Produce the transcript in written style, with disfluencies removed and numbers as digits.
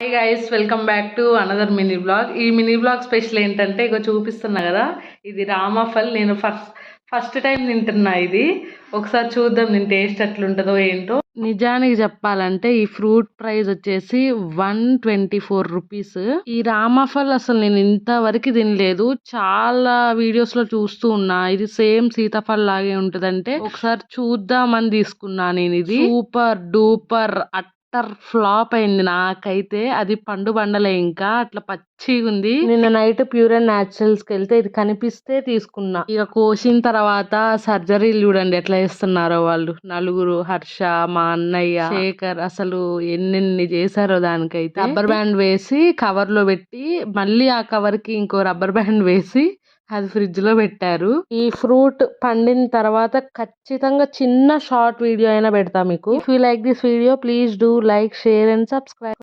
Hi guys, welcome back to another mini blog. ఈ mini blog special ఏంటంటే ఇగో చూపిస్తున్నా కదా, ఇది రామాఫల్. నేను ఫస్ట్ టైం తింటున్నా ఇది. ఒకసారి చూద్దాం దీని టేస్ట్ ఎట్లుంటుందో ఏంటో. నిజానికి చెప్పాలంటే ఈ ఫ్రూట్ ప్రైస్ వచ్చేసి 124 రూపీస్. ఈ రామాఫల్ అసలు నేను ఇంతవరకు తినలేదు. చాలా వీడియోస్ లో చూస్తూ ఉన్నా ఇది సేమ్ సీతాఫల్ లాగే ఉంటదంటే ఒకసారి చూద్దామని తీసుకున్నా నేను. ఇది సూపర్ డూపర్ ఫ్లాప్ అయింది నాకైతే. అది పండు బండలే, ఇంకా అట్లా పచ్చిగా ఉంది. నిన్న నైట్ ప్యూర్ అండ్ న్యాచురల్స్ కి వెళ్తే ఇది కనిపిస్తే తీసుకున్నా. ఇక కోసిన తర్వాత సర్జరీలు చూడండి ఎట్లా చేస్తున్నారో వాళ్ళు నలుగురు. హర్ష, మా అన్నయ్య, శేఖర్, అసలు ఎన్నెన్ని చేశారో దానికైతే. రబ్బర్ బ్యాండ్ వేసి కవర్ లో పెట్టి మళ్ళీ ఆ కవర్ కి ఇంకో రబ్బర్ బ్యాండ్ వేసి అది ఫ్రిడ్జ్ లో పెట్టారు. ఈ ఫ్రూట్ పండిన తర్వాత ఖచ్చితంగా చిన్న షార్ట్ వీడియో అయినా పెడతా మీకు. If you like this video please do like, share and subscribe.